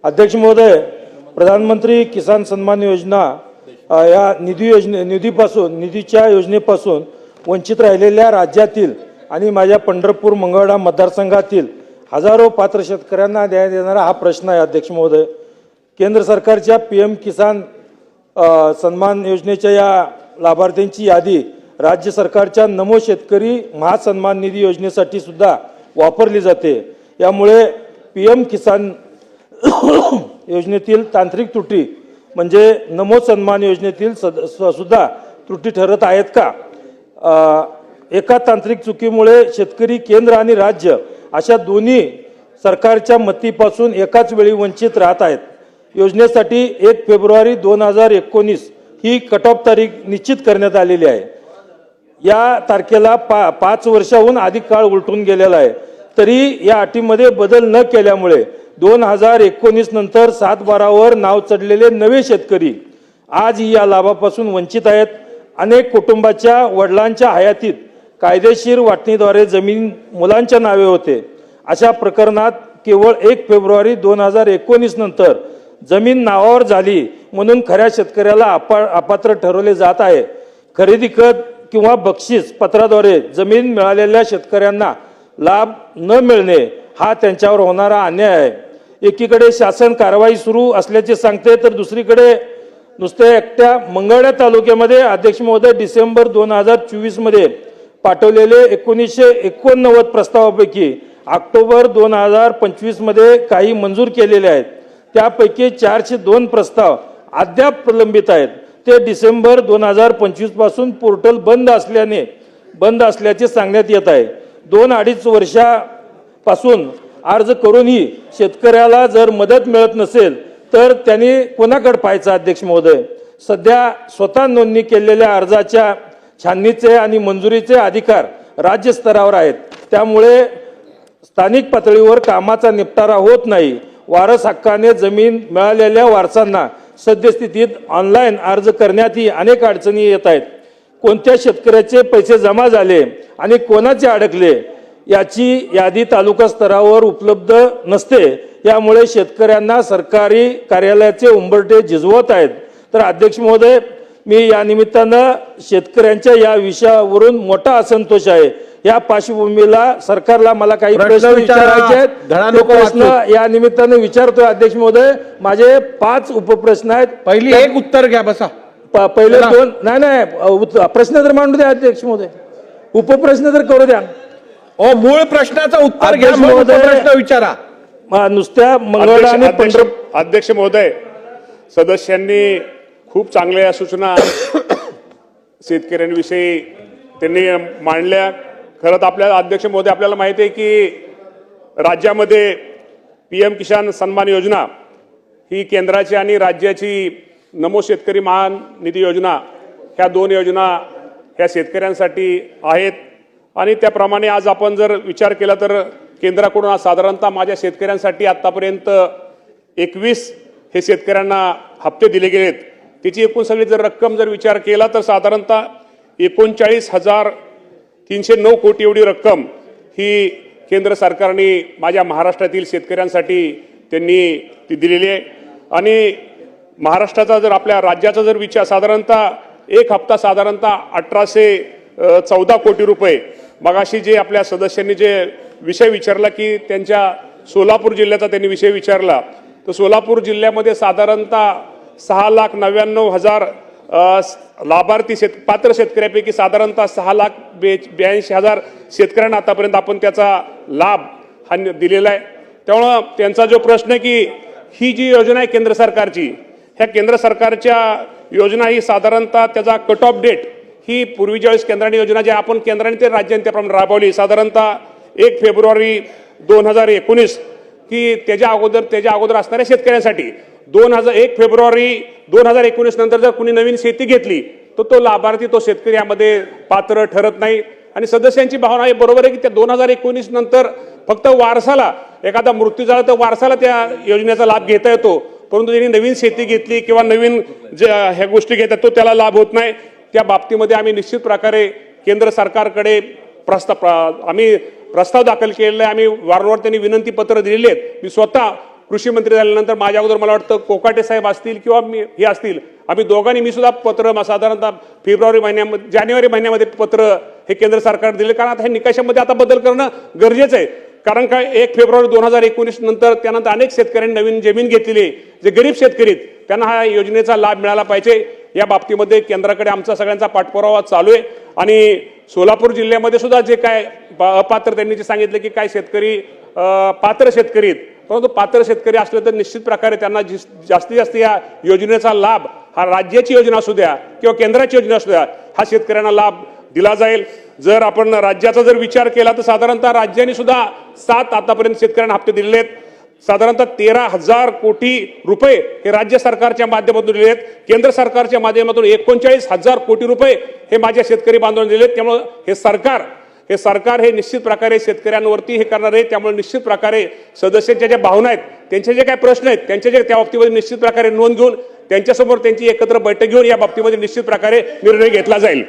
अध्यक्ष महोदय, प्रधानमंत्री किसान सन्मान योजना या निधीच्या योजनेपासून वंचित राहिलेल्या राज्यातील आणि माझ्या पंढरपूर मंगळवेढा मतदारसंघातील हजारो पात्र शेतकऱ्यांना न्याय देणारा हा प्रश्न आहे. अध्यक्ष महोदय, केंद्र सरकारच्या PM किसान सन्मान योजनेच्या या लाभार्थ्यांची यादी राज्य सरकारच्या नमो शेतकरी महासन्मान निधी योजनेसाठी सुद्धा वापरली जाते. यामुळे PM किसान योजनेतील तांत्रिक त्रुटी म्हणजे नमो सन्मान योजनेतील सुद्धा त्रुटी ठरत आहेत का? एका तांत्रिक चुकीमुळे शेतकरी केंद्र आणि राज्य अशा दोन्ही सरकारच्या मतीपासून एकाच वेळी वंचित राहत आहेत. योजनेसाठी 1 फेब्रुवारी 2019 ही कट ऑफ तारीख निश्चित करण्यात आलेली आहे. या तारखेला 5 वर्षाहून अधिक काळ उलटून गेलेला आहे. तरी या अटीमध्ये बदल न केल्यामुळे 2019 नंतर 7/12 नाव चढलेले नवे शेतकरी आज या लाभापासून वंचित आहेत. अनेक कुटुंबाच्या वडिलांच्या हयातीत कायदेशीर वाटणीद्वारे जमीन मुलांच्या नावे होते. अशा प्रकरणात केवळ 1 फेब्रुवारी 2019 नंतर जमीन नावावर झाली म्हणून खऱ्या शेतकऱ्याला अपात्र ठरवले जात आहे. खरेदी खत किंवा बक्षीस पत्राद्वारे जमीन मिळालेल्या शेतकऱ्यांना लाभ न मिळणे हा त्यांच्यावर होणारा अन्याय आहे. एकीकडे शासन कारवाई सुरू असल्याचे सांगते तर दुसरीकडे नुसत्या एकट्या मंगळवेढा तालुक्यामध्ये अध्यक्ष महोदय डिसेंबर 2024 मध्ये पाठवलेले 1989 प्रस्तावापैकी ऑक्टोबर 2025 मध्ये काही मंजूर केलेले आहेत. त्यापैकी 402 प्रस्ताव अद्याप प्रलंबित आहेत. ते डिसेंबर 2025 पासून पोर्टल बंद असल्याचे सांगण्यात येत आहे. 2-2.5 वर्षापासून अर्ज करूनही शेतकऱ्याला जर मदत मिळत नसेल तर त्यांनी कोणाकडे पाहायचं? अध्यक्ष महोदय, सध्या स्वतः नोंदणी केलेल्या अर्जाच्या छाननीचे आणि मंजुरीचे अधिकार राज्य स्तरावर आहेत. त्यामुळे स्थानिक पातळीवर कामाचा निपटारा होत नाही. वारस हक्काने जमीन मिळालेल्या वारसांना सद्यस्थितीत ऑनलाईन अर्ज करण्यातही अनेक अडचणी येत आहेत. कोणत्या शेतकऱ्याचे पैसे जमा झाले आणि कोणाचे अडकले याची यादी तालुका स्तरावर उपलब्ध नसते. यामुळे शेतकऱ्यांना सरकारी कार्यालयाचे उंबरठे झिजवत आहेत. तर अध्यक्ष महोदय, मी या निमित्तानं शेतकऱ्यांच्या या विषयावरून मोठा असंतोष आहे. या पार्श्वभूमीला सरकारला मला काही प्रश्न विचारायचे आहेत. ते प्रश्न या निमित्तानं विचारतोय. अध्यक्ष महोदय, माझे 5 उपप्रश्न आहेत. पहिली एक उत्तर घ्या, बसा. पहिले 2 नाही प्रश्न तर मांडू द्या अध्यक्ष महोदय. उपप्रश्न तर करू द्या. मूळ प्रश्नाचं उत्तर घ्या, प्रश्न विचारा. नुसत्या मंगळवेढा आणि अध्यक्ष महोदय, सदस्यांनी खूप चांगल्या सूचना शेतकऱ्यांविषयी त्यांनी मांडल्या. खरं तर आपल्याला अध्यक्ष महोदय आपल्याला माहिती आहे की राज्यामध्ये PM किसान सन्मान योजना ही केंद्राची आणि राज्याची नमो शेतकरी महान निधी योजना ह्या 2 योजना ह्या शेतकऱ्यांसाठी आहेत. आणि त्याप्रमाणे आज आपण जर विचार केला तर केंद्राकडून आज साधारणतः माझ्या शेतकऱ्यांसाठी आतापर्यंत 21 हे शेतकऱ्यांना हप्ते दिले गेलेत. त्याची एकूण सगळी जर रक्कम जर विचार केला तर साधारणतः 39,309 कोटी एवढी रक्कम ही केंद्र सरकारने माझ्या महाराष्ट्रातील शेतकऱ्यांसाठी त्यांनी ती दिलेली आहे. आणि महाराष्ट्राचा जर आपल्या राज्याचा जर विचार साधारणतः एक हप्ता साधारणतः 1814 कोटी रुपये. मगाशी जे आपल्या सदस्यांनी जे विषय विचारला की त्यांच्या सोलापूर जिल्ह्याचा त्यांनी विषय विचारला, तर सोलापूर जिल्ह्यामध्ये साधारणतः 6,99,000 लाभार्थी पात्र शेतकऱ्यापैकी साधारणतः 6,82,000 शेतकऱ्यांना आतापर्यंत आपण त्याचा लाभ हा दिलेला आहे. त्यामुळं त्यांचा जो प्रश्न आहे की ही जी योजना आहे केंद्र सरकारची, ह्या केंद्र सरकारच्या योजना ही साधारणतः त्याचा कट ऑफ डेट ही पूर्वी ज्यावेळेस केंद्राने योजना जी आपण केंद्राने ते राज्याने त्याप्रमाणे राबवली साधारणतः 1 फेब्रुवारी 2019 की त्याच्या अगोदर असणाऱ्या शेतकऱ्यांसाठी 1 फेब्रुवारी 2019 नंतर जर कुणी नवीन शेती घेतली तर तो लाभार्थी तो शेतकरी यामध्ये पात्र ठरत नाही. आणि सदस्यांची भावना आहे बरोबर आहे की त्या 2019 नंतर फक्त वारसाला एखादा मृत्यू झाला तर वारसाला त्या योजनेचा लाभ घेता येतो, परंतु ज्यांनी नवीन शेती घेतली किंवा नवीन ह्या गोष्टी घेतात तो त्याला लाभ होत नाही. त्या बाबतीमध्ये आम्ही निश्चित प्रकारे केंद्र सरकारकडे प्रस्ताव दाखल केलेला आहे. आम्ही वारंवार त्यांनी विनंती पत्र दिलेली आहेत. मी स्वतः कृषी मंत्री झाल्यानंतर माझ्या अगोदर मला वाटतं कोकाटे साहेब असतील किंवा हे असतील, आम्ही दोघांनी मी सुद्धा पत्र साधारणतः जानेवारी महिन्यामध्ये पत्र हे केंद्र सरकार दिले, कारण आता हे निकषामध्ये आता बदल करणं गरजेचं आहे. कारण काय 1 फेब्रुवारी 2019 नंतर त्यानंतर अनेक शेतकऱ्यांनी नवीन जमीन घेतलेली आहे, जे गरीब शेतकरी आहेत त्यांना हा योजनेचा लाभ मिळाला पाहिजे. या बाबतीमध्ये केंद्राकडे आमचा सगळ्यांचा पाठपुरावा चालू आहे. आणि सोलापूर जिल्ह्यामध्ये सुद्धा जे काय अपात्र त्यांनी जे सांगितलं की काय शेतकरी पात्र शेतकरी आहेत, परंतु पात्र शेतकरी असले तर निश्चित प्रकारे त्यांना जास्तीत जास्त या योजनेचा लाभ हा राज्याची योजना असू द्या किंवा केंद्राची योजना असू द्या, हा शेतकऱ्यांना लाभ दिला जाईल. जर आपण राज्याचा जर विचार केला तर साधारणतः राज्याने सुद्धा 7 आतापर्यंत शेतकऱ्यांना हप्ते दिलेले आहेत. साधारणतः 13,000 कोटी रुपये हे राज्य सरकारच्या माध्यमातून दिले आहेत. केंद्र सरकारच्या माध्यमातून 39,000 कोटी रुपये हे माझ्या शेतकरी बांधवांनी दिले आहेत. त्यामुळे हे सरकार हे निश्चित प्रकारे शेतकऱ्यांवरती हे करणार आहे. त्यामुळे निश्चित प्रकारे सदस्यांच्या ज्या भावना आहेत, त्यांचे जे काही प्रश्न आहेत, त्यांचे जे त्या बाबतीमध्ये निश्चित प्रकारे नोंद घेऊन त्यांच्यासमोर त्यांची एकत्र बैठक घेऊन या बाबतीमध्ये निश्चित प्रकारे निर्णय घेतला जाईल.